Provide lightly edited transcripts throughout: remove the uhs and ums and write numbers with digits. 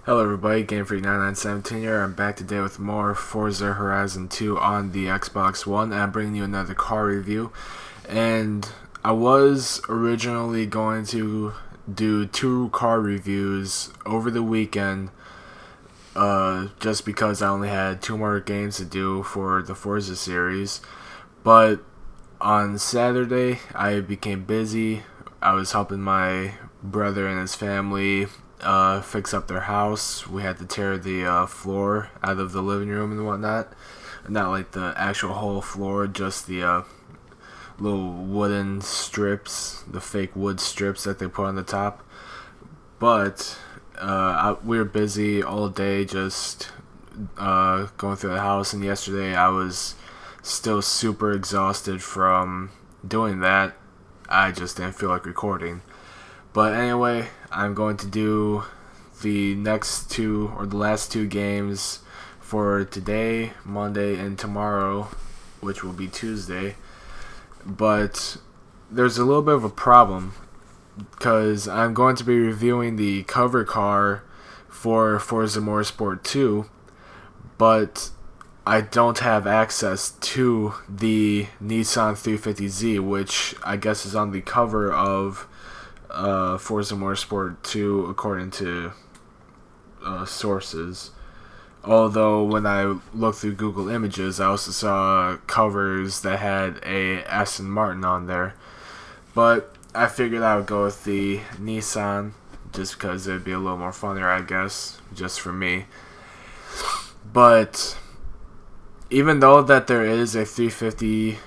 Hello everybody, GameFreak9917 here. I'm back today with more Forza Horizon 2 on the Xbox One, and I'm bringing you another car review. And I was originally going to do 2 car reviews over the weekend, just because I only had 2 more games to do for the Forza series. But on Saturday, I became busy. I was helping my brother and his family fix up their house. We had to tear the floor out of the living room and whatnot. Not like the actual whole floor, just the little wooden strips, the fake wood strips that they put on the top. But we were busy all day just going through the house, and yesterday I was still super exhausted from doing that. I just didn't feel like recording. But anyway, I'm going to do the next 2 or the last 2 games for today, Monday, and tomorrow, which will be Tuesday. But there's a little bit of a problem, because I'm going to be reviewing the cover car for Forza Motorsport 2, but I don't have access to the NISSAN 370Z, which I guess is on the cover of Forza Motorsport 2 according to sources. Although when I looked through Google Images, I also saw covers that had a Aston Martin on there. But I figured I would go with the Nissan, just because it'd be a little more funnier, I guess, just for me. But even though that there is a 350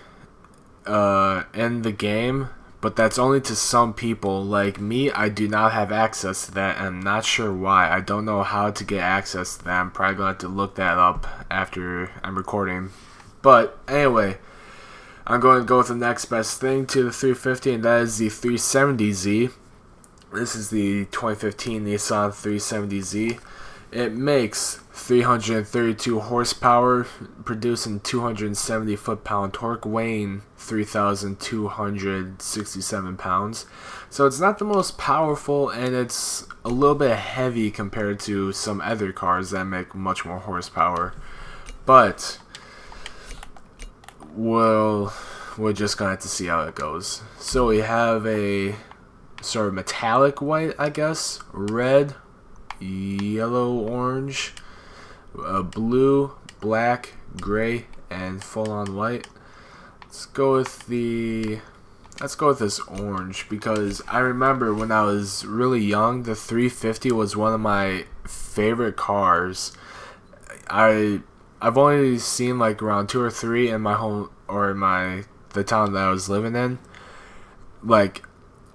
in the game, but that's only to some people. Like me, I do not have access to that, and I'm not sure why. I don't know how to get access to that. I'm probably going to have to look that up after I'm recording. But anyway, I'm going to go with the next best thing to the 350, and that is the 370Z. This is the 2015 Nissan 370Z. It makes 332 horsepower, producing 270 foot-pound torque, weighing 3,267 pounds. So it's not the most powerful, and it's a little bit heavy compared to some other cars that make much more horsepower. But we're just going to have to see how it goes. So we have a sort of metallic white, I guess, red, yellow, orange, blue, black, gray, and full-on white. Let's go with this orange, because I remember when I was really young, the 350 was one of my favorite cars. I've only seen like around 2 or 3 in my home, or in the town that I was living in. Like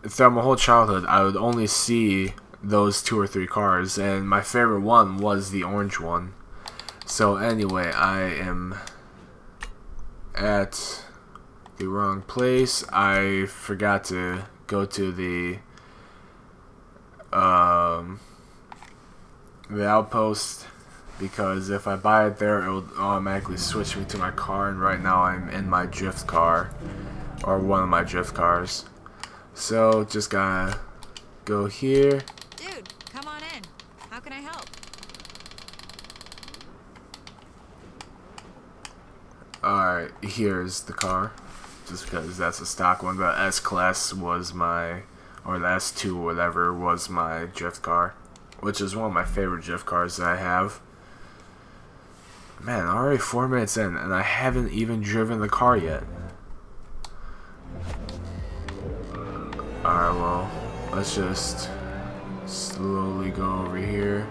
throughout my whole childhood, I would only see those 2 or 3 cars, and my favorite one was the orange one. So anyway, I am at the wrong place. I forgot to go to the outpost, because if I buy it there, it will automatically switch me to my car, and right now I'm in my drift car, or one of my drift cars. So just gotta go here. Dude, come on in. How can I help? Alright, here's the car. Just because that's a stock one. The S-Class was or the S2 or whatever was my drift car, which is one of my favorite drift cars that I have. Man, already 4 minutes in, and I haven't even driven the car yet. Alright, well, let's just slowly go over here,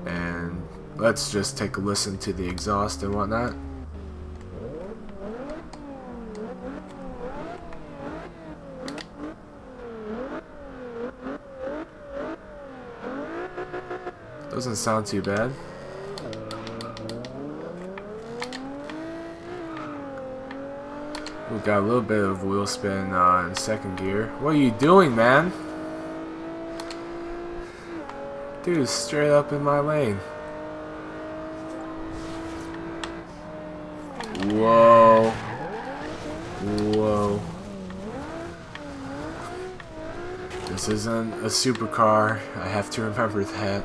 and let's just take a listen to the exhaust and whatnot. Doesn't sound too bad. We've got a little bit of wheel spin in second gear. What are you doing, man? Dude, straight up in my lane. Whoa. Whoa. This isn't a supercar. I have to remember that.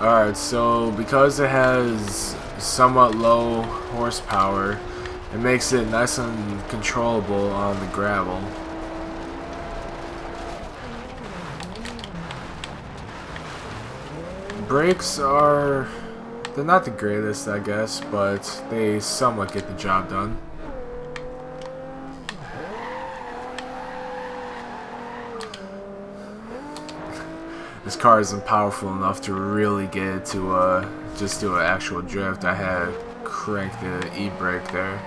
Alright, so because it has somewhat low horsepower, it makes it nice and controllable on the gravel. Brakes are... they're not the greatest, I guess, but they somewhat get the job done. This car isn't powerful enough to really get it to just do an actual drift. I had to crank the e-brake there.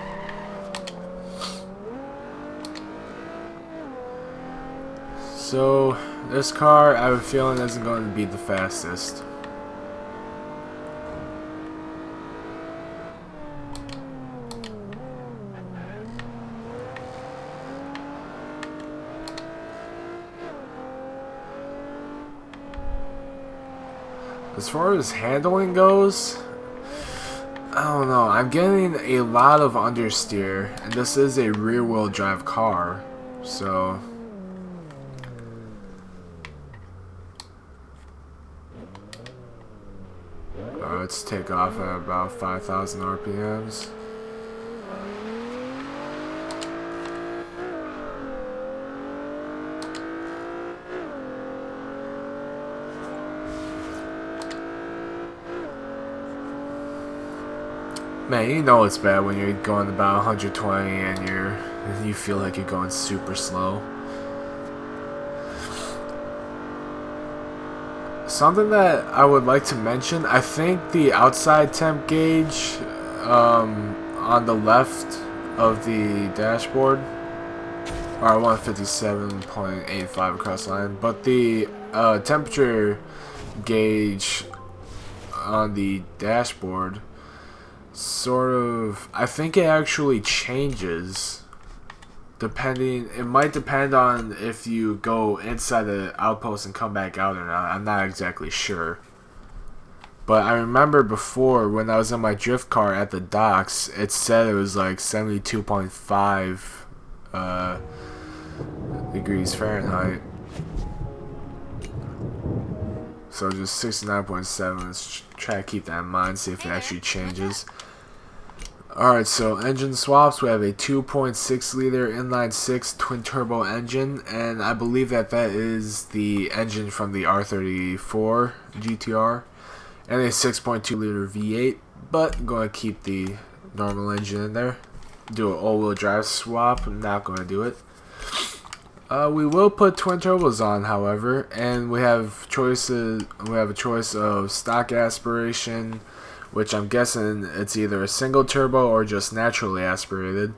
So this car, I have a feeling, isn't going to be the fastest. As far as handling goes, I don't know. I'm getting a lot of understeer, and this is a rear-wheel drive car, so... let's take off at about 5,000 RPMs. Man, you know it's bad when you're going about 120 and you feel like you're going super slow. Something that I would like to mention, I think the outside temp gauge on the left of the dashboard are 157.85 across the line, but the temperature gauge on the dashboard sort of, I think it actually changes depending, it might depend on if you go inside the outpost and come back out or not. I'm not exactly sure. But I remember before when I was in my drift car at the docks, it said it was like 72.5 degrees Fahrenheit. So just 69.7. Let's try to keep that in mind, see if it actually changes. Alright, so engine swaps. We have a 2.6 liter inline 6 twin turbo engine, and I believe that is the engine from the R34 GTR, and a 6.2 liter V8, but I'm going to keep the normal engine in there. Do an all-wheel drive swap. I'm not going to do it. We will put twin turbos on, however, and we have choices. We have a choice of stock aspiration, which I'm guessing it's either a single turbo or just naturally aspirated,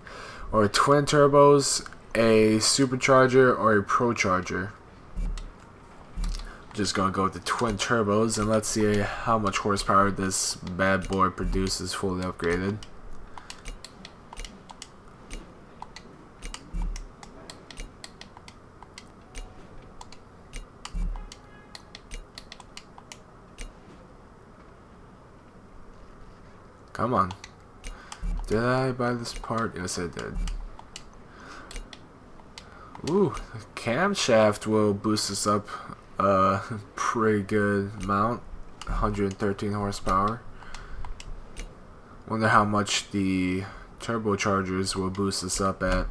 or twin turbos, a supercharger, or a procharger. Just gonna go with the twin turbos, and let's see how much horsepower this bad boy produces fully upgraded. Come on. Did I buy this part? Yes, I did. Ooh, the camshaft will boost us up a pretty good amount. 113 horsepower. Wonder how much the turbochargers will boost us up at.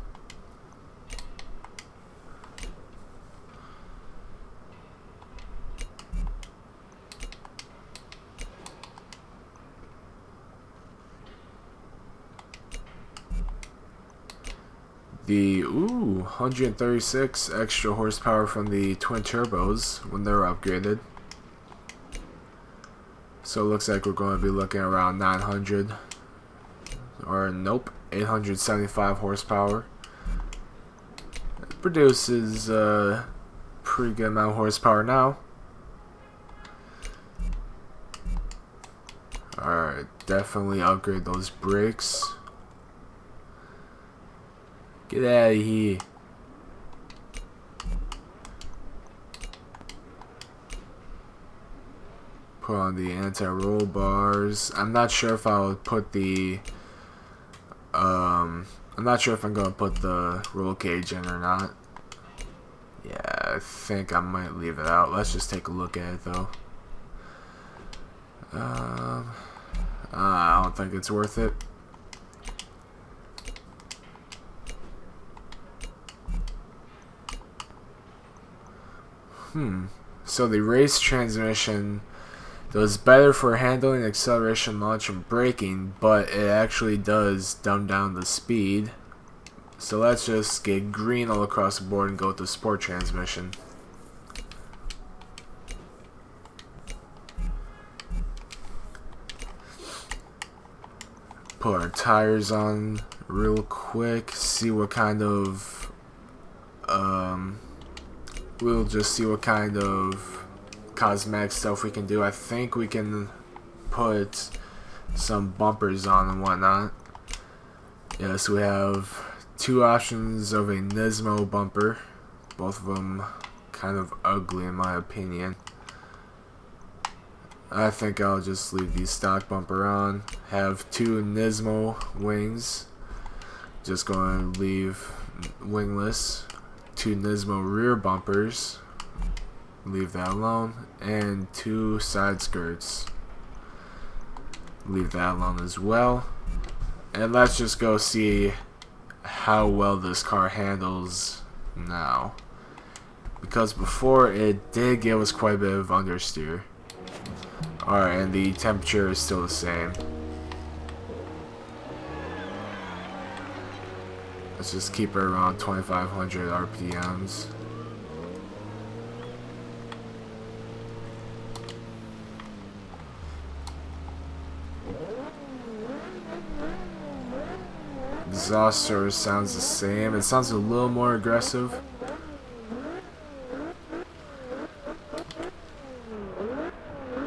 The 136 extra horsepower from the twin turbos when they're upgraded. So it looks like we're going to be looking around 900, or nope, 875 horsepower. It produces a pretty good amount of horsepower now. Alright, definitely upgrade those brakes. Get out of here. Put on the anti-roll bars. I'm not sure if I'll put the I'm not sure if I'm gonna put the roll cage in or not. Yeah, I think I might leave it out. Let's just take a look at it though. I don't think it's worth it. So the race transmission does better for handling, acceleration, launch, and braking, but it actually does dumb down the speed. So let's just get green all across the board and go with the sport transmission. Put our tires on real quick, see what kind of we'll just see what kind of cosmetic stuff we can do. I think we can put some bumpers on and whatnot. Yes, we have two options of a Nismo bumper, both of them kind of ugly in my opinion. I think I'll just leave the stock bumper on. Have two Nismo wings, just going to leave wingless. Two Nismo rear bumpers, leave that alone, and two side skirts, leave that alone as well. And let's just go see how well this car handles now, because before it did give us quite a bit of understeer. Alright, and the temperature is still the same. Let's just keep it around 2500 RPMs. Exhaust service sounds the same. It sounds a little more aggressive.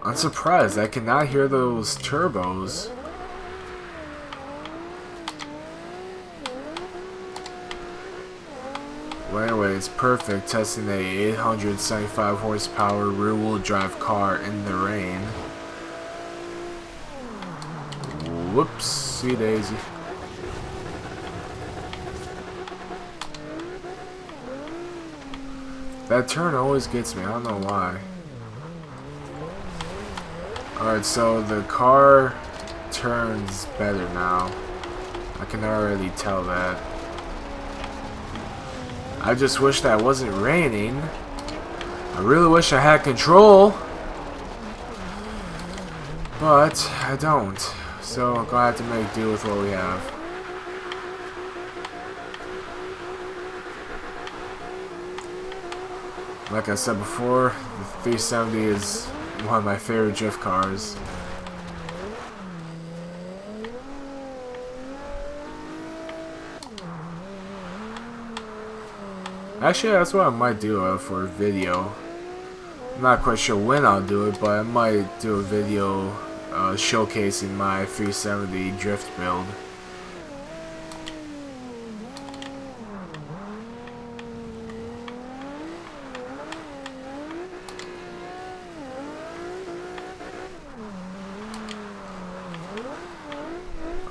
I'm surprised. I cannot hear those turbos. Well, anyway, it's perfect. Testing a 875 horsepower rear-wheel drive car in the rain. Whoopsie daisy. That turn always gets me. I don't know why. Alright, so the car turns better now. I can already tell that. I just wish that it wasn't raining. I really wish I had control. But I don't. So I'm gonna have to make do with what we have. Like I said before, the 370 is one of my favorite drift cars. Actually, that's what I might do for a video. I'm not quite sure when I'll do it, but I might do a video showcasing my 370 drift build.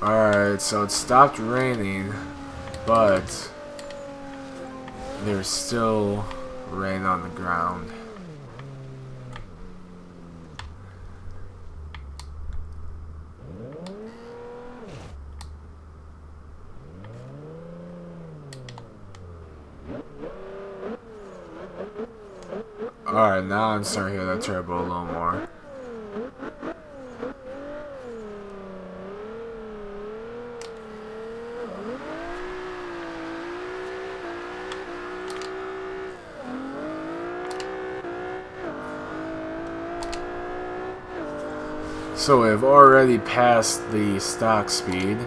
Alright, so it stopped raining, but there's still rain on the ground. Alright, now I'm starting to hear that turbo a little more. So we've already passed the stock speed.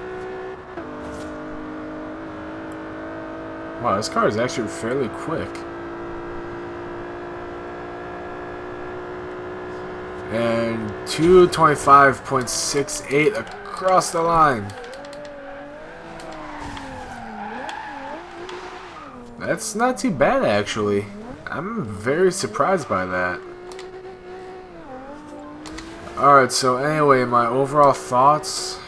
Wow, this car is actually fairly quick. And 225.68 across the line. That's not too bad, actually. I'm very surprised by that. Alright, so anyway, my overall thoughts.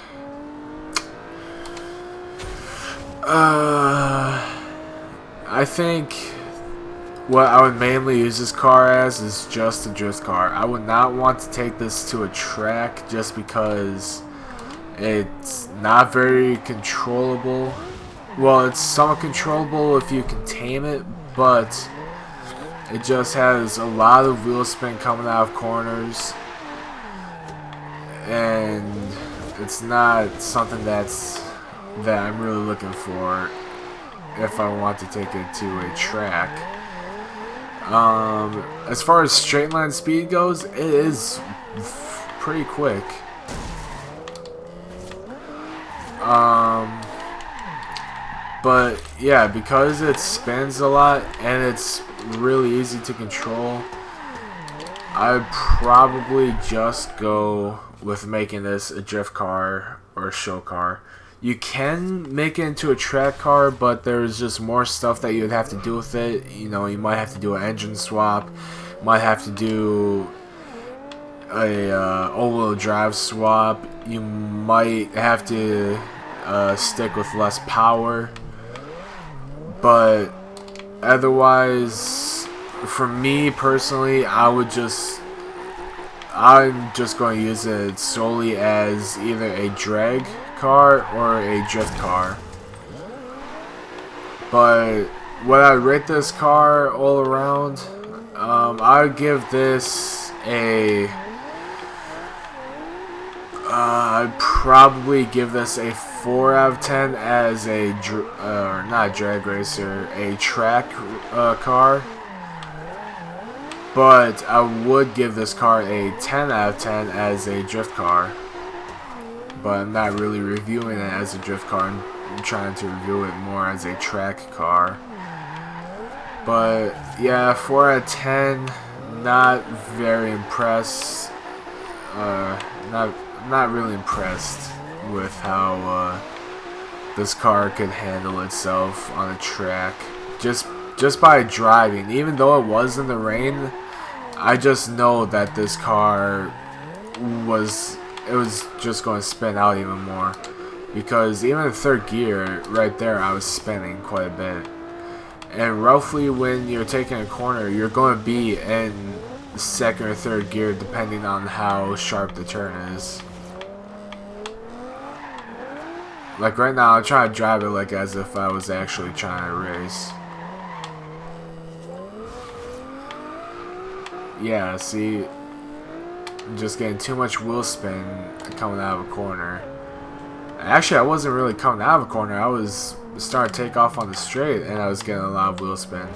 I think what I would mainly use this car as is just a drift car. I would not want to take this to a track just because it's not very controllable. Well, it's somewhat controllable if you can tame it, but it just has a lot of wheel spin coming out of corners, and it's not something that I'm really looking for if I want to take it to a track. As far as straight line speed goes, it is pretty quick. But yeah, because it spins a lot and it's really easy to control, I'd probably just go with making this a drift car or a show car. You can make it into a track car, but there's just more stuff that you'd have to do with it. You know, you might have to do an engine swap, might have to do a all-wheel drive swap. You might have to stick with less power, but otherwise, for me personally, I'm just going to use it solely as either a drag car or a drift car. But what I rate this car all around, I would give this a I'd probably give this a 4 out of 10 as a not a drag racer, a track car. But I would give this car a 10 out of 10 as a drift car. But I'm not really reviewing it as a drift car. I'm trying to review it more as a track car. But yeah, 4 out of 10. Not very impressed. Not really impressed with how this car could handle itself on a track. Just by driving, even though it was in the rain, I just know that this car was just going to spin out even more, because even in third gear right there I was spinning quite a bit. And roughly when you're taking a corner, you're going to be in second or third gear depending on how sharp the turn is. Like right now I'm trying to drive it like as if I was actually trying to race. Yeah, see, I'm just getting too much wheel spin coming out of a corner. Actually, I wasn't really coming out of a corner. I was starting to take off on the straight, and I was getting a lot of wheel spin.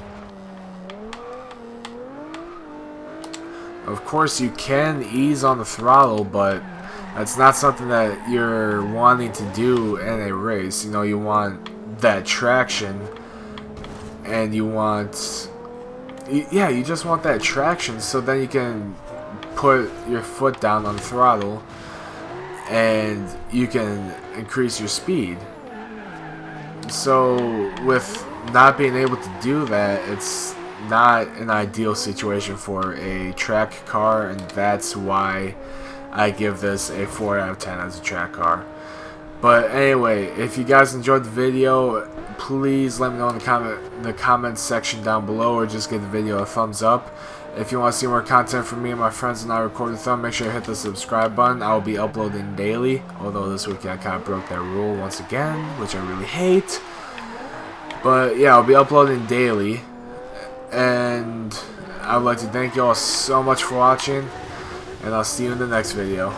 Of course, you can ease on the throttle, but that's not something that you're wanting to do in a race. You know, you want that traction, and you want... Yeah, you just want that traction, so then you can put your foot down on the throttle and you can increase your speed. So with not being able to do that, it's not an ideal situation for a track car, and that's why I give this a 4 out of 10 as a track car. But anyway, if you guys enjoyed the video, please let me know in the comments section down below, or just give the video a thumbs up. If you want to see more content from me and my friends and I record with them, make sure you hit the subscribe button. I will be uploading daily, although this week I kind of broke that rule once again, which I really hate. But yeah, I'll be uploading daily, and I would like to thank you all so much for watching, and I'll see you in the next video.